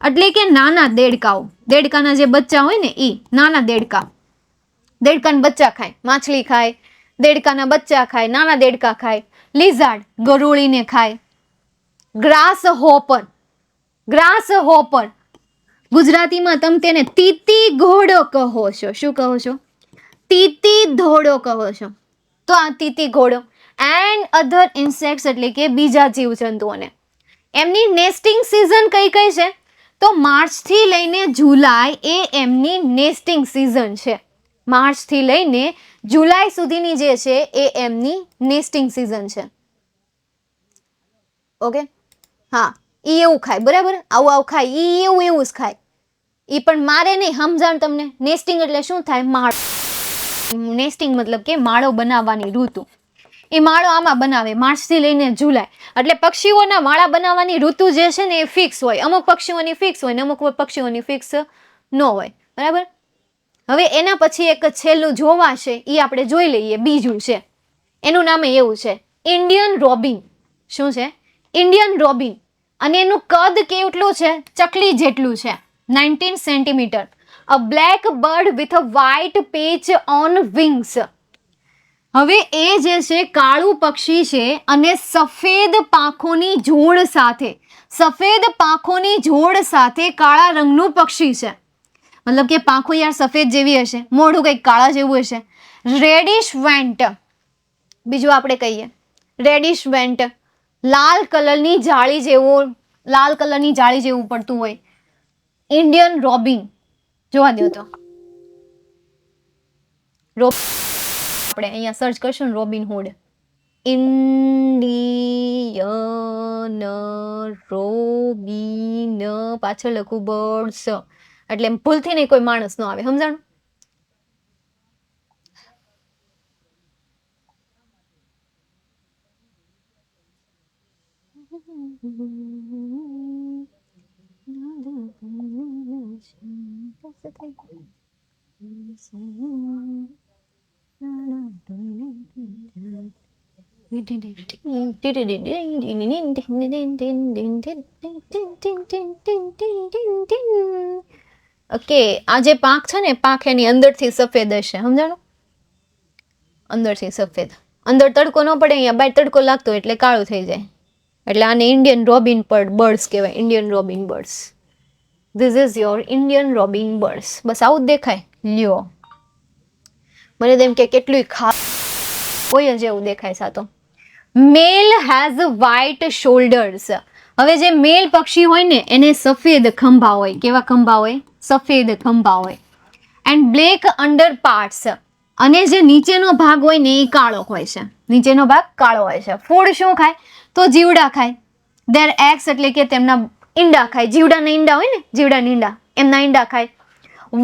એટલે કે નાના દેડકાઓ, દેડકાના જે બચ્ચા હોય ને એ નાના દેડકા, દેડકાના બચ્ચા ખાય, માછલી ખાય, દેડકાના બચ્ચા ખાય, નાના દેડકા ખાય. લિઝાર્ડ ગરોળીને ખાય. ગ્રાસ હોપર, ગ્રાસ હોપર ગુજરાતીમાં તમે તેને તીતી ઘોડો કહો છો. શું કહો છો? તીતી ઘોડો કહો છો. તો આ તીતી ઘોડો એન્ડ અધર ઇન્સેક્ટ્સ એટલે કે બીજા જીવજંતુઓને. એમની નેસ્ટિંગ સિઝન કઈ કઈ છે? તો માર્ચથી લઈને જુલાઈ એ એમની નેસ્ટિંગ સિઝન છે. માર્ચથી લઈને જુલાઈ સુધીની જે છે એ એમની નેસ્ટિંગ સિઝન છે. ઓકે, હા, ઈ એવું ખાય, બરાબર, આવું આવું ખાય, ઈ એવું એવું જ ખાય. ઈ પણ મારે નહીં, સમજાણ તમને. નેસ્ટિંગ એટલે શું થાય? માળો. નેસ્ટિંગ મતલબ કે માળો બનાવવાની ઋતુ. એ માળો આમાં બનાવે માર્ચથી લઈને જુલાઈ. એટલે પક્ષીઓના માળા બનાવવાની ઋતુ જે છે ને એ ફિક્સ હોય. અમુક પક્ષીઓની ફિક્સ હોય ને અમુક પક્ષીઓની ફિક્સ ન હોય, બરાબર. હવે એના પછી એક છેલ્લું જોવાશે એ આપણે જોઈ લઈએ. બીજું છે, એનું નામ એવું છે ઇન્ડિયન રોબિન. શું છે? Indian Robin. અને એનું કદ કેટલું છે? ચકલી જેટલું છે, 19 centimetre. A black bird with a white patch on wings. હવે એ જે છે કાળું પક્ષી છે અને સફેદ પાંખોની જોડ સાથે, સફેદ પાંખોની જોડ સાથે કાળા રંગનું પક્ષી છે. મતલબ કે પાંખો યાર સફેદ જેવી હશે, મોઢું કંઈક કાળા જેવું હશે. રેડિશ વેન્ટ, બીજું આપણે કહીએ રેડિશ વેન્ટ, લાલ કલરની જાળી જેવું, લાલ કલરની જાળી જેવું પડતું હોય. ઇન્ડિયન રોબિન જોવા દો તો આપણે અહીંયા સર્ચ કરશું ને, રોબિન હુડ, ઇન્ડિયન રોબિન, પાછળ લખું બર્ડ્સ, એટલે ભૂલથી નહીં કોઈ માણસ નો આવે, સમજાણું? ઓકે, આ જે પાંખ છે ને, પાંખ એની અંદરથી સફેદ હશે, સમજાણું? અંદરથી સફેદ, અંદર તડકો ન પડે, અહીંયા બહાર તડકો લાગતો એટલે કાળું થઈ જાય, એટલે આને ઇન્ડિયન રોબિન બર્ડ્સ કહેવાય, Indian robin birds. This is your Indian robin birds. બસ આવું જ દેખાય. લ્યો, મને તેમ કે કેટલું કોઈ જ એવું દેખાય સાતો. મેલ હેઝ વ્હાઇટ શોલ્ડર્સ. હવે જે મેલ પક્ષી હોય ને એને સફેદ ખંભા હોય. કેવા ખંભા હોય? સફેદ ખંભા હોય. And black under parts. અને જે નીચેનો ભાગ હોય ને એ કાળો હોય છે. નીચેનો ભાગ કાળો હોય છે. ફૂડ શું ખાય? તો જીવડા ખાય. ધેર એગ્સ એટલે કે તેમના ઈંડા ખાય. જીવડાના ઈંડા હોય ને, જીવડાના ઈંડા, એમના ઈંડા ખાય.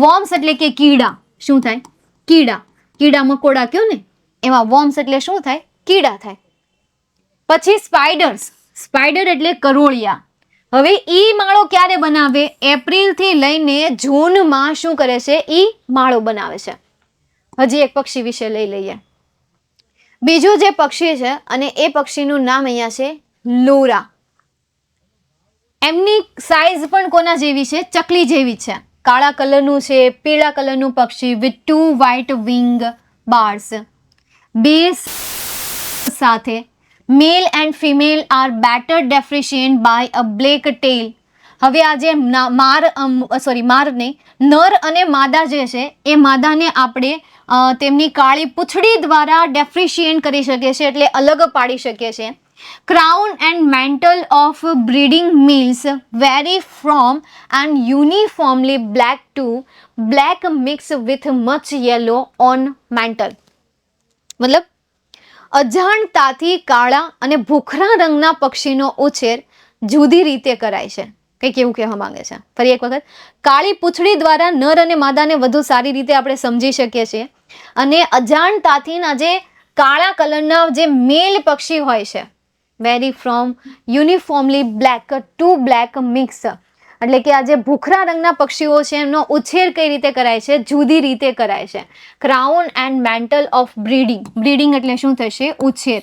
વોર્મ્સ એટલે કે કીડા. શું થાય? કીડા. કીડા મકોડા કયો ને, એમાં વોર્મ્સ એટલે શું થાય? કીડા થાય. પછી સ્પાઈડર્સ. સ્પાઈડર એટલે કરોળિયા. હવે ઈ માળો ક્યારે બનાવે? એપ્રિલ થી લઈને જૂનમાં શું કરે છે? ઈ માળો બનાવે છે. હજી એક પક્ષી વિશે લઈ લઈએ. બીજું જે પક્ષી છે અને એ પક્ષીનું નામ અહીંયા છે લોરા. એમની સાઈઝ પણ કોના જેવી છે? ચકલી જેવી છે. કાળા કલરનું છે, પીળા કલરનું પક્ષી વિથ 2 વ્હાઇટ વિંગ બાર્સ. બે સાથે male and female are better deficient by a black tail. હવે આ જે નર અને માદા જે છે એ માદાને આપણે તેમની કાળી પૂંછડી દ્વારા ડેફિશિયન્ટ કરી શકીએ છીએ, એટલે અલગ પાડી શકીએ છીએ. Crown and mantle of breeding males vary from and uniformly black to black mix with much yellow on mantle. મતલબ અજાણતાથી કાળા અને ભૂખરા રંગના પક્ષીનો ઉછેર જુદી રીતે કરાય છે. કંઈક એવું કહેવા માંગે છે. ફરી એક વખત, કાળી પૂંછડી દ્વારા નર અને માદાને વધુ સારી રીતે આપણે સમજી શકીએ છીએ. અને અજાણતાથીના જે કાળા કલરના જે મેલ પક્ષી હોય છે, vary from uniformly black to black mix, એટલે કે આ જે ભૂખરા રંગના પક્ષીઓ છે એમનો ઉછેર કઈ રીતે કરાય છે? જુદી રીતે કરાય છે. Crown and mantle of breeding. Breeding એટલે શું થશે? ઉછેર.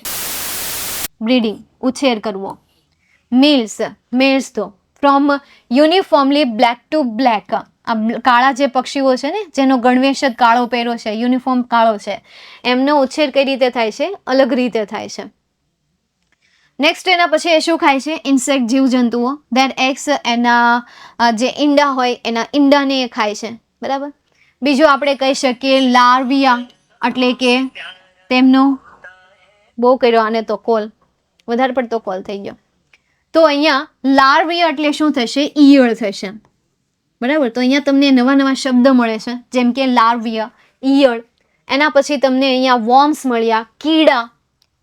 બ્રીડિંગ, ઉછેર કરવો. મેલ્સ તો from uniformly black to black. આ કાળા જે પક્ષીઓ છે ને, જેનો ગણવેશ જ કાળો પહેરો છે, યુનિફોર્મ કાળો છે, એમનો ઉછેર કઈ રીતે થાય છે? અલગ રીતે થાય છે. નેક્સ્ટ એના પછી એ શું ખાય છે? ઇન્સેક્ટ, જીવજંતુઓ. ધેર એગ્સ, એના જે ઈંડા હોય એના ઈંડાને એ ખાય છે. બરાબર. બીજું આપણે કહી શકીએ લાર્વિયા, એટલે કે તેમનો બહુ કર્યો આને તો કોલ, વધારે પડતો કોલ થઈ ગયો. તો અહીંયા લાર્વિયા એટલે શું થશે? ઈયળ થશે. બરાબર. તો અહીંયા તમને નવા નવા શબ્દ મળે છે, જેમ કે લાર્વિયા, ઈયળ. એના પછી તમને અહીંયા વોર્મ્સ મળ્યા, કીડા.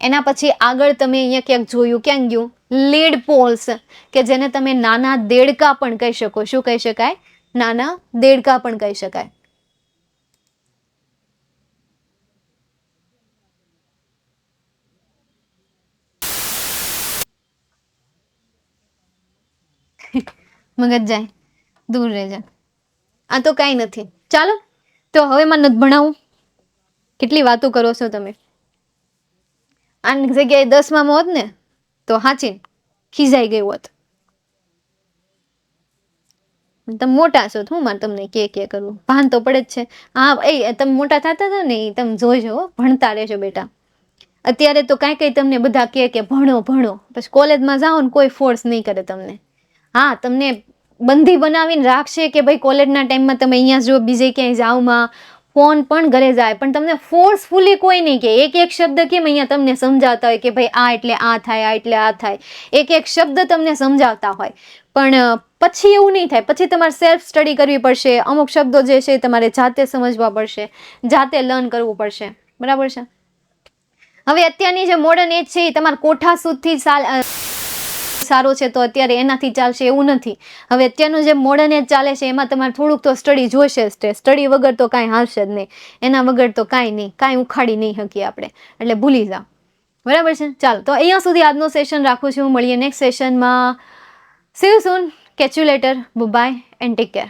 એના પછી આગળ તમે અહીંયા ક્યાંક જોયું, ક્યાંક ગયું? લીડ પોલ્સ, કે જેને તમે નાના દેડકા પણ કહી શકો. શું કહી શકાય? નાના દેડકા પણ કહી શકાય. મગજ જાય, દૂર રહેજે. આ તો કાંઈ નથી. ચાલો, તો હવે મને નથી ભણાવું. કેટલી વાતો કરો છો તમે. આની જગ્યાએ 10માં હોત ને તો હાચી ખીજાઈ ગઈ હોત. તમે મોટા છો, હું મારે તમને કે કરવું? ભાન તો પડે જ છે. હા, એ તમે મોટા થતા હતા ને, એ તમે જોઈજો, ભણતા રહેજો બેટા. અત્યારે તો કાંઈ તમને બધા કે ભણો ભણો, પછી કોલેજમાં જાઓ ને કોઈ ફોર્સ નહીં કરે તમને. હા, તમને બંધી બનાવીને રાખશે કે ભાઈ કોલેજના ટાઈમમાં તમે અહીંયા જો, બીજે ક્યાંય જાઓમાં ફોન પણ ઘરે જાય, પણ તમને ફોર્સફુલી કોઈ નહીં કે એક એક શબ્દ કેમ અહીંયા તમને સમજાવતા હોય કે ભાઈ આ એટલે આ થાય, આ એટલે આ થાય, એક એક શબ્દ તમને સમજાવતા હોય. પણ પછી એવું નહીં થાય. પછી તમારે સેલ્ફ સ્ટડી કરવી પડશે. અમુક શબ્દો જે છે તમારે જાતે સમજવા પડશે, જાતે લર્ન કરવું પડશે. બરાબર છે. હવે અત્યારની જે મોડર્ન એજ છે એ તમારા કોઠા સુધી સારો છે તો અત્યારે એનાથી ચાલશે એવું નથી. હવે અત્યારનું જે મોડર્ન એજ ચાલે છે એમાં તમારે થોડુંક તો સ્ટડી જોઈશે જ. સ્ટડી વગર તો કાંઈ હાલશે જ નહીં. એના વગર તો કાંઈ નહીં, કાંઈ ઉખાડી નહીં શકીએ આપણે. એટલે ભૂલી જાઓ. બરાબર છે. ચાલો, તો અહીંયા સુધી આજનો સેશન રાખું છું. મળીએ નેક્સ્ટ સેશનમાં. See you soon. Catch you later. Bye and take care.